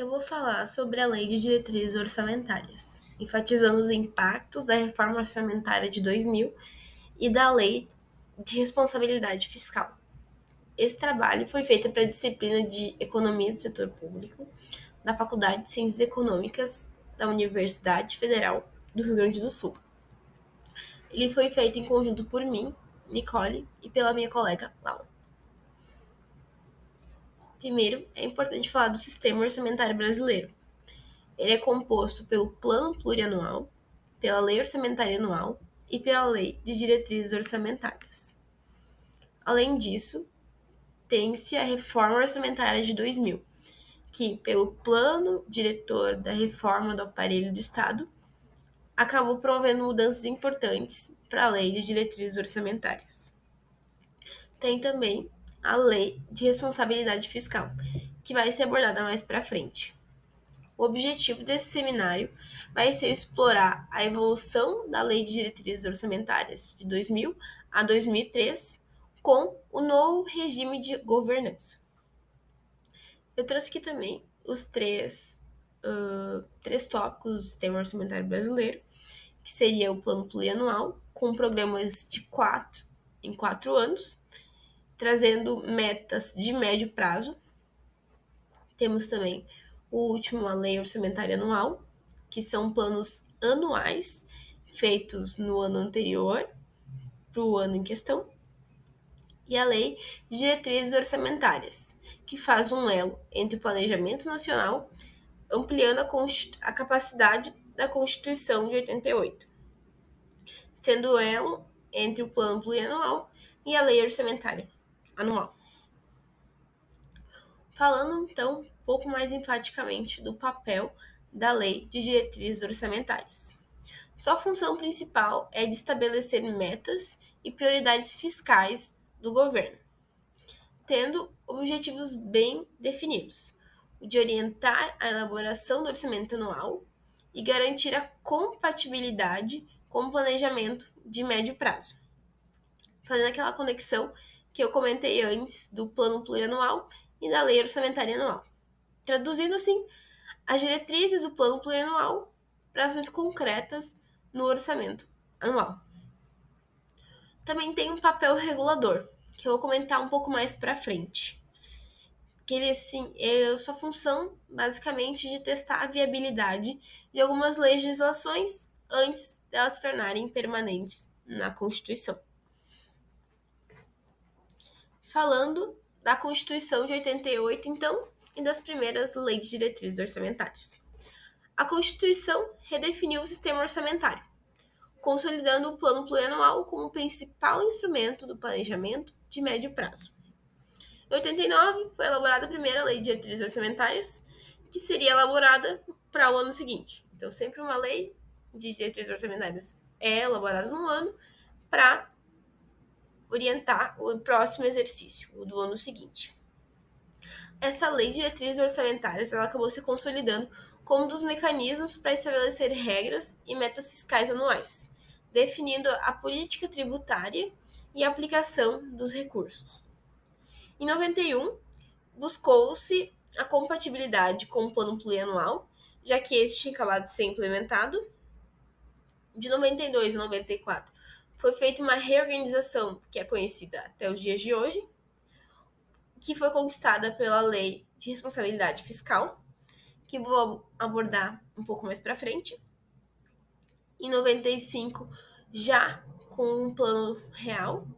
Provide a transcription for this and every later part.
Eu vou falar sobre a Lei de Diretrizes Orçamentárias, enfatizando os impactos da reforma orçamentária de 2000 e da Lei de Responsabilidade Fiscal. Esse trabalho foi feito para a disciplina de Economia do Setor Público da Faculdade de Ciências Econômicas da Universidade Federal do Rio Grande do Sul. Ele foi feito em conjunto por mim, Nicole, e pela minha colega Laura. Primeiro, é importante falar do sistema orçamentário brasileiro. Ele é composto pelo Plano Plurianual, pela Lei Orçamentária Anual e pela Lei de Diretrizes Orçamentárias. Além disso, tem-se a Reforma Orçamentária de 2000, que, pelo Plano Diretor da Reforma do Aparelho do Estado, acabou promovendo mudanças importantes para a Lei de Diretrizes Orçamentárias. Tem também a Lei de Responsabilidade Fiscal, que vai ser abordada mais para frente. O objetivo desse seminário vai ser explorar a evolução da Lei de Diretrizes Orçamentárias de 2000 a 2003 com o novo regime de governança. Eu trouxe aqui também os três tópicos do sistema orçamentário brasileiro, que seria o plano plurianual, com programas de 4 em 4 anos, trazendo metas de médio prazo. Temos também o último, a Lei Orçamentária Anual, que são planos anuais feitos no ano anterior para o ano em questão, e a Lei de Diretrizes Orçamentárias, que faz um elo entre o planejamento nacional, ampliando a capacidade da Constituição de 88, sendo o elo entre o Plano Plurianual e a Lei Orçamentária Anual. Falando, então, um pouco mais enfaticamente do papel da Lei de Diretrizes Orçamentárias. Sua função principal é de estabelecer metas e prioridades fiscais do governo, tendo objetivos bem definidos, o de orientar a elaboração do orçamento anual e garantir a compatibilidade com o planejamento de médio prazo. Fazendo aquela conexão que eu comentei antes do plano plurianual e da lei orçamentária anual. Traduzindo assim, as diretrizes do plano plurianual para ações concretas no orçamento anual. Também tem um papel regulador, que eu vou comentar um pouco mais para frente. Que ele, assim, é sua função, basicamente, de testar a viabilidade de algumas legislações antes de elas se tornarem permanentes na Constituição. Falando da Constituição de 88, então, e das primeiras leis de diretrizes orçamentárias. A Constituição redefiniu o sistema orçamentário, consolidando o plano plurianual como o principal instrumento do planejamento de médio prazo. Em 89, foi elaborada a primeira lei de diretrizes orçamentárias, que seria elaborada para o ano seguinte. Então, sempre uma lei de diretrizes orçamentárias é elaborada no ano para orientar o próximo exercício, o do ano seguinte. Essa lei de diretrizes orçamentárias ela acabou se consolidando como um dos mecanismos para estabelecer regras e metas fiscais anuais, definindo a política tributária e a aplicação dos recursos. Em 91, buscou-se a compatibilidade com o plano plurianual, já que este tinha acabado de ser implementado. De 92 a 94, foi feita uma reorganização que é conhecida até os dias de hoje, que foi conquistada pela Lei de Responsabilidade Fiscal, que vou abordar um pouco mais para frente. Em 95, já com um plano real,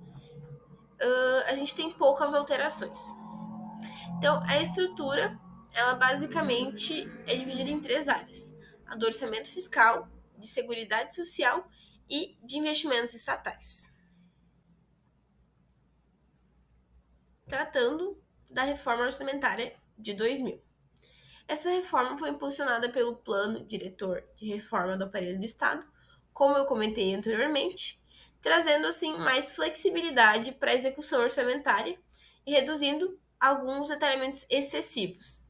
a gente tem poucas alterações. Então, a estrutura, ela basicamente é dividida em três áreas: a do orçamento fiscal, de seguridade social e de investimentos estatais. Tratando da reforma orçamentária de 2000. Essa reforma foi impulsionada pelo Plano Diretor de Reforma do Aparelho do Estado, como eu comentei anteriormente, trazendo assim mais flexibilidade para a execução orçamentária e reduzindo alguns detalhamentos excessivos.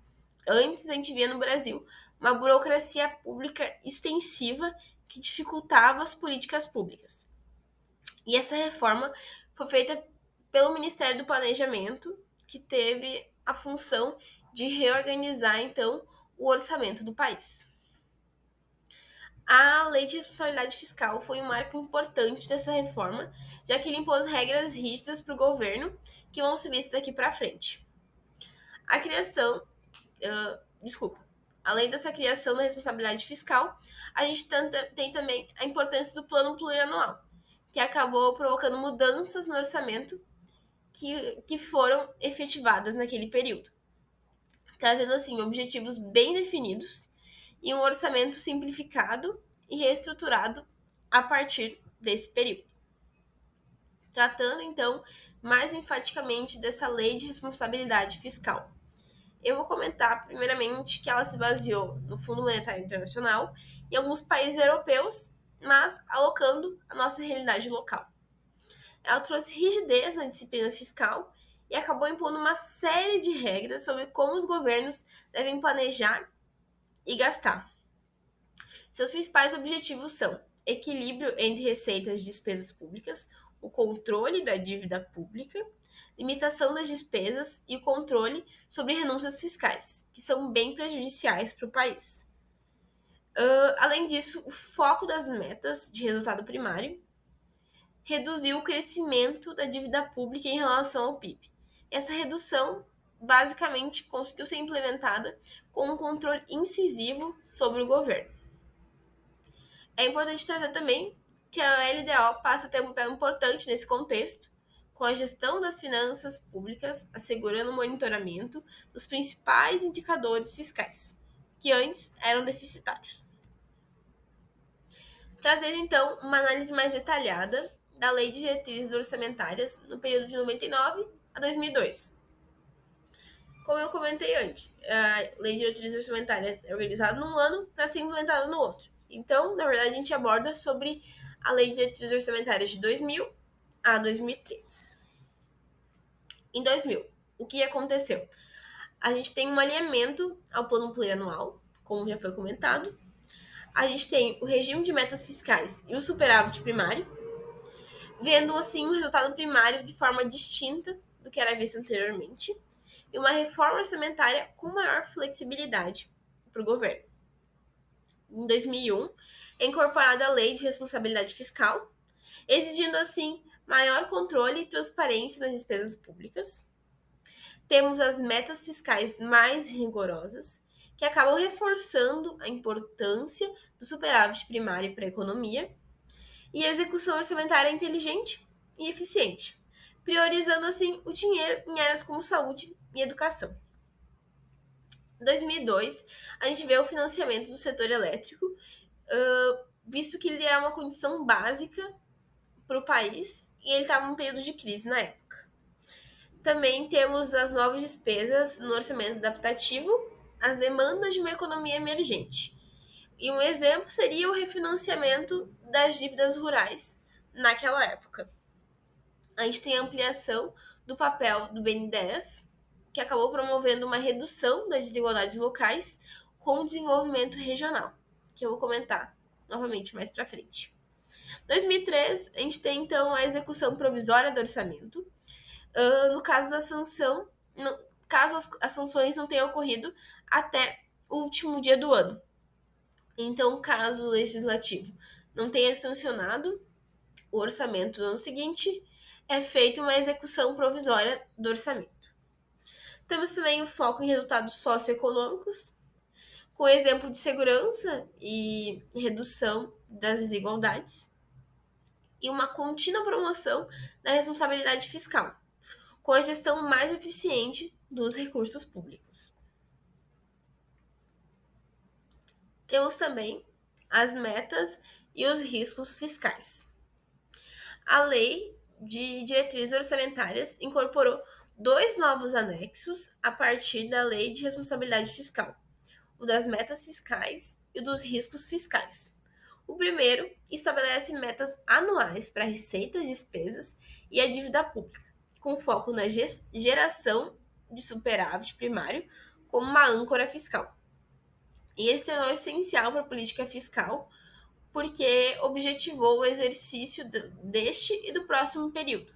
Antes, a gente via no Brasil uma burocracia pública extensiva que dificultava as políticas públicas. E essa reforma foi feita pelo Ministério do Planejamento, que teve a função de reorganizar, então, o orçamento do país. A Lei de Responsabilidade Fiscal foi um marco importante dessa reforma, já que ele impôs regras rígidas para o governo que vão ser vistas daqui para frente. A criação, desculpa, além dessa criação da responsabilidade fiscal, a gente tem também a importância do plano plurianual, que acabou provocando mudanças no orçamento que foram efetivadas naquele período, trazendo assim objetivos bem definidos e um orçamento simplificado e reestruturado a partir desse período. Tratando então mais enfaticamente dessa lei de responsabilidade fiscal. Eu vou comentar primeiramente que ela se baseou no Fundo Monetário Internacional e alguns países europeus, mas alocando a nossa realidade local. Ela trouxe rigidez na disciplina fiscal e acabou impondo uma série de regras sobre como os governos devem planejar e gastar. Seus principais objetivos são equilíbrio entre receitas e despesas públicas, o controle da dívida pública, limitação das despesas e o controle sobre renúncias fiscais, que são bem prejudiciais para o país. Além disso, o foco das metas de resultado primário reduziu o crescimento da dívida pública em relação ao PIB. Essa redução basicamente conseguiu ser implementada com um controle incisivo sobre o governo. É importante trazer também que a LDO passa a ter um papel importante nesse contexto, com a gestão das finanças públicas, assegurando o monitoramento dos principais indicadores fiscais, que antes eram deficitários. Trazendo então uma análise mais detalhada da Lei de Diretrizes Orçamentárias no período de 99 a 2002. Como eu comentei antes, a Lei de Diretrizes Orçamentárias é organizada num ano para ser implementada no outro. Então, na verdade, a gente aborda sobre a Lei de Diretrizes Orçamentárias de 2000 a 2003. Em 2000, o que aconteceu? A gente tem um alinhamento ao plano plurianual, como já foi comentado. A gente tem o regime de metas fiscais e o superávit primário, vendo assim o resultado primário de forma distinta do que era visto anteriormente, e uma reforma orçamentária com maior flexibilidade para o governo. Em 2001, é incorporada a Lei de Responsabilidade Fiscal, exigindo assim maior controle e transparência nas despesas públicas. Temos as metas fiscais mais rigorosas, que acabam reforçando a importância do superávit primário para a economia, e a execução orçamentária inteligente e eficiente, priorizando assim o dinheiro em áreas como saúde e educação. Em 2002, a gente vê o financiamento do setor elétrico, visto que ele é uma condição básica para o país e ele estava em um período de crise na época. Também temos as novas despesas no orçamento adaptativo, as demandas de uma economia emergente. E um exemplo seria o refinanciamento das dívidas rurais naquela época. A gente tem a ampliação do papel do BNDES, que acabou promovendo uma redução das desigualdades locais com o desenvolvimento regional, que eu vou comentar novamente mais para frente. Em 2003, a gente tem então a execução provisória do orçamento. No caso da sanção, caso as sanções não tenham ocorrido até o último dia do ano. Então, caso o legislativo não tenha sancionado o orçamento no ano seguinte, é feita uma execução provisória do orçamento. Temos também o foco em resultados socioeconômicos, com exemplo de segurança e redução das desigualdades, e uma contínua promoção da responsabilidade fiscal, com a gestão mais eficiente dos recursos públicos. Temos também as metas e os riscos fiscais. A Lei de Diretrizes Orçamentárias incorporou 2 novos anexos a partir da Lei de Responsabilidade Fiscal, o das metas fiscais e o dos riscos fiscais. O primeiro estabelece metas anuais para receitas, despesas e a dívida pública, com foco na geração de superávit primário como uma âncora fiscal. E esse é o essencial para a política fiscal, porque objetivou o exercício deste e do próximo período.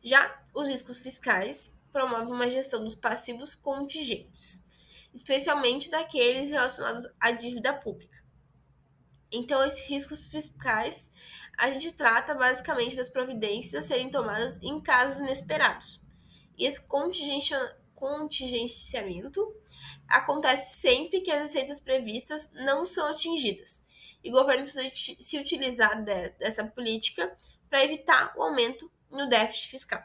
Já os riscos fiscais promovem uma gestão dos passivos contingentes, especialmente daqueles relacionados à dívida pública. Então, esses riscos fiscais a gente trata basicamente das providências a serem tomadas em casos inesperados. E esse contingenciamento acontece sempre que as receitas previstas não são atingidas. E o governo precisa se utilizar dessa política para evitar o aumento no déficit fiscal.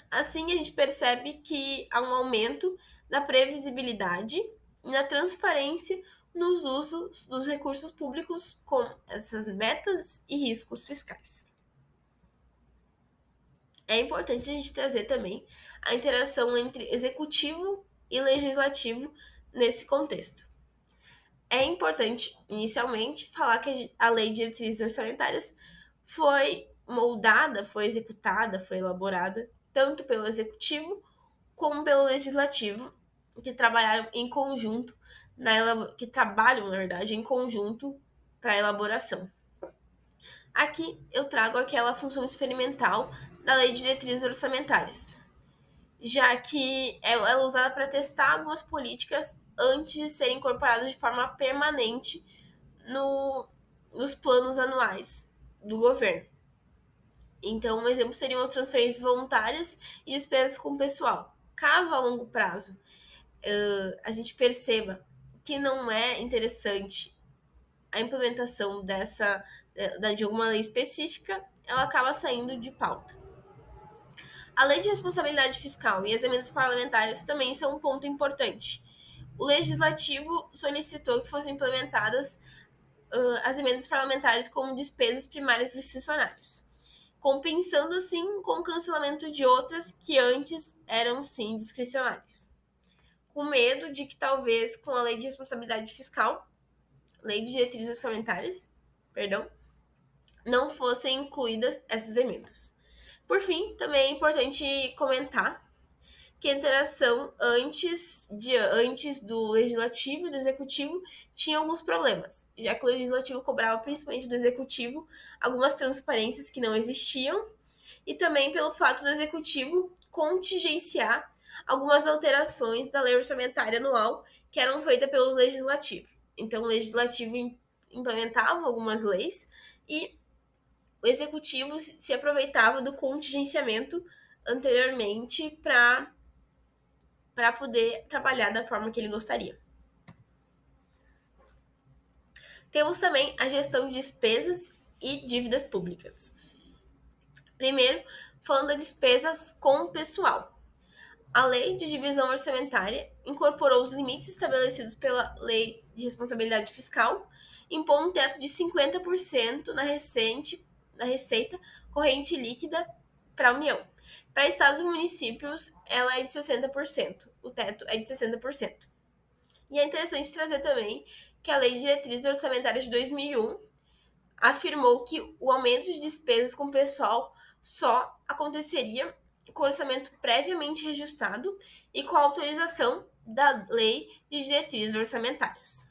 Assim, a gente percebe que há um aumento na previsibilidade e na transparência nos usos dos recursos públicos com essas metas e riscos fiscais. É importante a gente trazer também a interação entre executivo e legislativo nesse contexto. É importante, inicialmente, falar que a Lei de Diretrizes Orçamentárias foi moldada, foi executada, foi elaborada tanto pelo executivo como pelo legislativo, que trabalharam em conjunto, que trabalham, na verdade, em conjunto para a elaboração. Aqui eu trago aquela função experimental da Lei de Diretrizes Orçamentárias, já que ela é usada para testar algumas políticas antes de serem incorporadas de forma permanente nos planos anuais do governo. Então, um exemplo seriam as transferências voluntárias e despesas com o pessoal. Caso a longo prazo a gente perceba que não é interessante a implementação de alguma lei específica, ela acaba saindo de pauta. A lei de responsabilidade fiscal e as emendas parlamentares também são um ponto importante. O legislativo solicitou que fossem implementadas as emendas parlamentares como despesas primárias discricionárias, compensando assim com o cancelamento de outras que antes eram sim discricionárias, com medo de que talvez com a lei de responsabilidade fiscal, lei de diretrizes orçamentárias, perdão, não fossem incluídas essas emendas. Por fim, também é importante comentar que a interação antes do legislativo e do executivo tinha alguns problemas, já que o legislativo cobrava principalmente do executivo algumas transparências que não existiam, e também pelo fato do executivo contingenciar algumas alterações da lei orçamentária anual que eram feitas pelo legislativo. Então, o legislativo implementava algumas leis e o executivo se aproveitava do contingenciamento anteriormente para poder trabalhar da forma que ele gostaria. Temos também a gestão de despesas e dívidas públicas. Primeiro, falando das despesas com o pessoal. A Lei de Divisão Orçamentária incorporou os limites estabelecidos pela Lei de Responsabilidade Fiscal, impondo um teto de 50% na receita corrente líquida para a União. Para estados e municípios, ela é de 60%. O teto é de 60%. E é interessante trazer também que a Lei de Diretrizes Orçamentárias de 2001 afirmou que o aumento de despesas com o pessoal só aconteceria com orçamento previamente reajustado e com a autorização da Lei de Diretrizes Orçamentárias.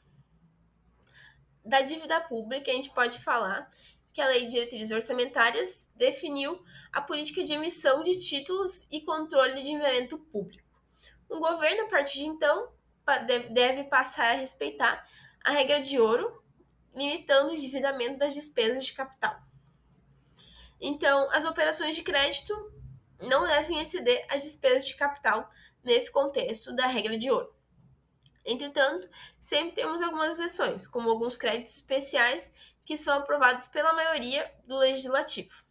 Da dívida pública, a gente pode falar que a Lei de Diretrizes Orçamentárias definiu a política de emissão de títulos e controle de investimento público. O governo, a partir de então, deve passar a respeitar a regra de ouro, limitando o endividamento das despesas de capital. Então, as operações de crédito não devem exceder as despesas de capital nesse contexto da regra de ouro. Entretanto, sempre temos algumas exceções, como alguns créditos especiais que são aprovados pela maioria do legislativo.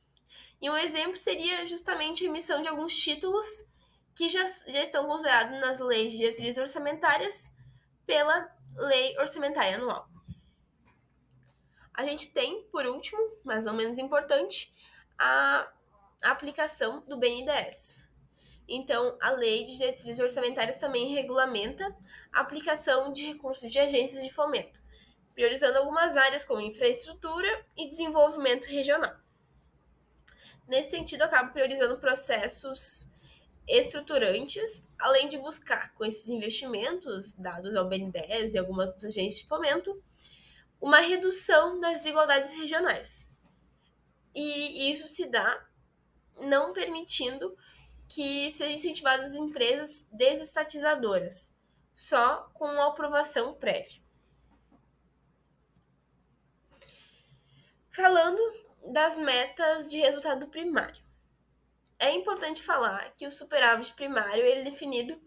E um exemplo seria justamente a emissão de alguns títulos que já estão considerados nas leis de diretrizes orçamentárias pela Lei Orçamentária Anual. A gente tem, por último, mas não menos importante, a aplicação do BNDES. Então, a Lei de Diretrizes Orçamentárias também regulamenta a aplicação de recursos de agências de fomento, priorizando algumas áreas como infraestrutura e desenvolvimento regional. Nesse sentido, acaba priorizando processos estruturantes, além de buscar, com esses investimentos dados ao BNDES e algumas outras agências de fomento, uma redução das desigualdades regionais. E isso se dá não permitindo que sejam incentivadas as empresas desestatizadoras, só com uma aprovação prévia. Falando das metas de resultado primário. É importante falar que o superávit primário ele é definido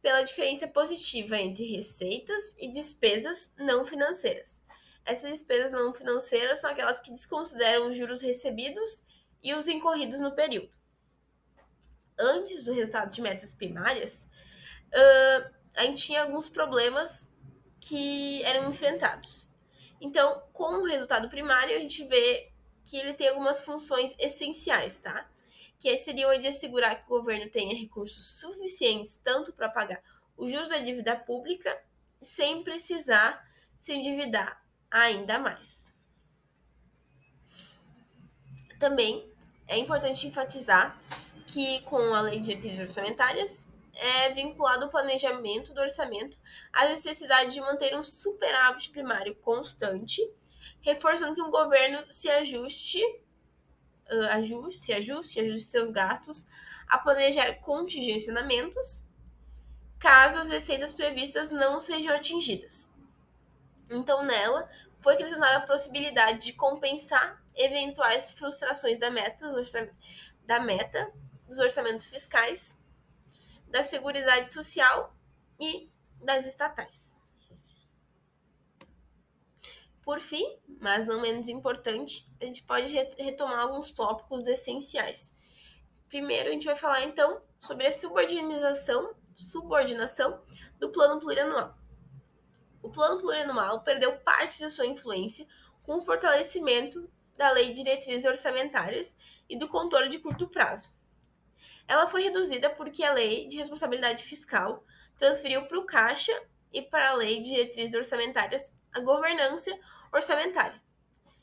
pela diferença positiva entre receitas e despesas não financeiras. Essas despesas não financeiras são aquelas que desconsideram os juros recebidos e os incorridos no período. Antes do resultado de metas primárias, a gente tinha alguns problemas que eram enfrentados. Então, com o resultado primário, a gente vê que ele tem algumas funções essenciais, tá? Que seriam de assegurar que o governo tenha recursos suficientes tanto para pagar os juros da dívida pública, sem precisar se endividar ainda mais. Também é importante enfatizar que, com a Lei de Diretrizes Orçamentárias, é vinculado o planejamento do orçamento à necessidade de manter um superávit primário constante, reforçando que o governo ajuste seus gastos a planejar contingenciamentos caso as receitas previstas não sejam atingidas. Então, nela, foi questionada a possibilidade de compensar eventuais frustrações da meta dos orçamentos fiscais, da Seguridade Social e das estatais. Por fim, mas não menos importante, a gente pode retomar alguns tópicos essenciais. Primeiro, a gente vai falar então sobre a subordinação do plano plurianual. O plano plurianual perdeu parte de sua influência com o fortalecimento da Lei de Diretrizes Orçamentárias e do controle de curto prazo. Ela foi reduzida porque a Lei de Responsabilidade Fiscal transferiu para o Caixa e para a Lei de Diretrizes Orçamentárias a governança orçamentária.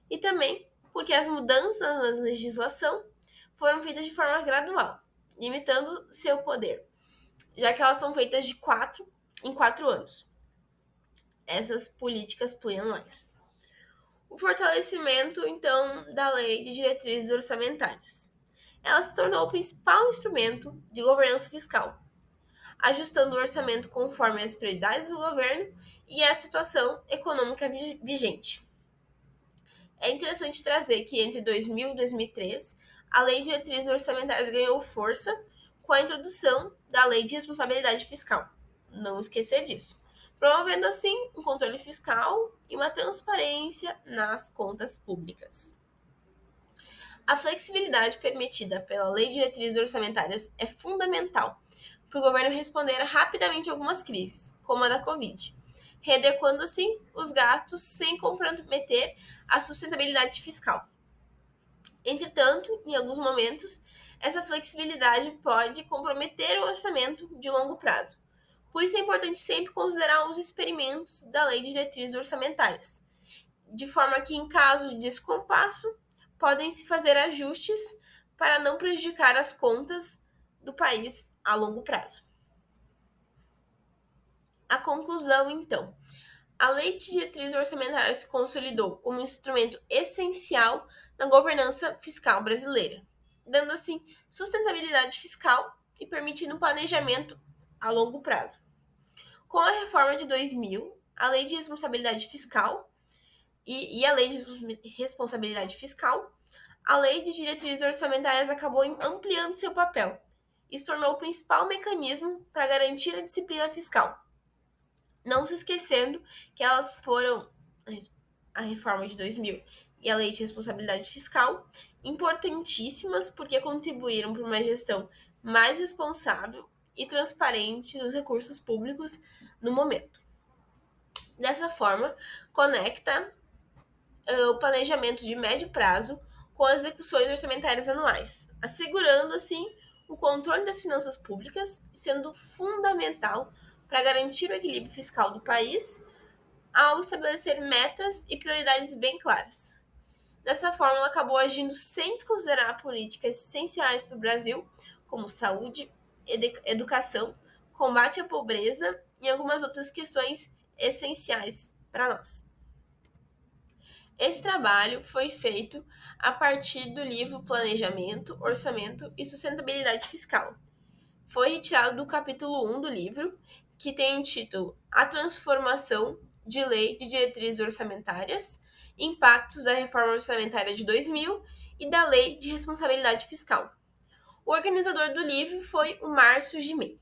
E também porque as mudanças na legislação foram feitas de forma gradual, limitando seu poder, já que elas são feitas de 4 em 4 anos. Essas políticas plurianuais. O fortalecimento, então, da Lei de Diretrizes Orçamentárias. Ela se tornou o principal instrumento de governança fiscal, ajustando o orçamento conforme as prioridades do governo e a situação econômica vigente. É interessante trazer que entre 2000 e 2003, a Lei de Diretrizes Orçamentárias ganhou força com a introdução da Lei de Responsabilidade Fiscal. Não esquecer disso. Promovendo assim um controle fiscal e uma transparência nas contas públicas. A flexibilidade permitida pela Lei de Diretrizes Orçamentárias é fundamental para o governo responder rapidamente a algumas crises, como a da Covid, readequando assim os gastos sem comprometer a sustentabilidade fiscal. Entretanto, em alguns momentos, essa flexibilidade pode comprometer o orçamento de longo prazo. Por isso é importante sempre considerar os experimentos da Lei de Diretrizes Orçamentárias, de forma que, em caso de descompasso, podem se fazer ajustes para não prejudicar as contas do país a longo prazo. A conclusão, então. A Lei de Diretrizes Orçamentárias se consolidou como um instrumento essencial na governança fiscal brasileira, dando assim sustentabilidade fiscal e permitindo um planejamento a longo prazo. Com a reforma de 2000, a Lei de Responsabilidade Fiscal e a Lei de Responsabilidade Fiscal, a Lei de Diretrizes Orçamentárias acabou ampliando seu papel e se tornou o principal mecanismo para garantir a disciplina fiscal. Não se esquecendo que elas foram a reforma de 2000 e a Lei de Responsabilidade Fiscal importantíssimas porque contribuíram para uma gestão mais responsável e transparente dos recursos públicos no momento. Dessa forma, conecta o planejamento de médio prazo com as execuções orçamentárias anuais, assegurando assim o controle das finanças públicas, sendo fundamental para garantir o equilíbrio fiscal do país ao estabelecer metas e prioridades bem claras. Dessa forma, ela acabou agindo sem desconsiderar políticas essenciais para o Brasil, como saúde, educação, combate à pobreza e algumas outras questões essenciais para nós. Esse trabalho foi feito a partir do livro Planejamento, Orçamento e Sustentabilidade Fiscal. Foi retirado do capítulo 1 do livro, que tem o título A Transformação de Lei de Diretrizes Orçamentárias, Impactos da Reforma Orçamentária de 2000 e da Lei de Responsabilidade Fiscal. O organizador do livro foi o Márcio Gimen.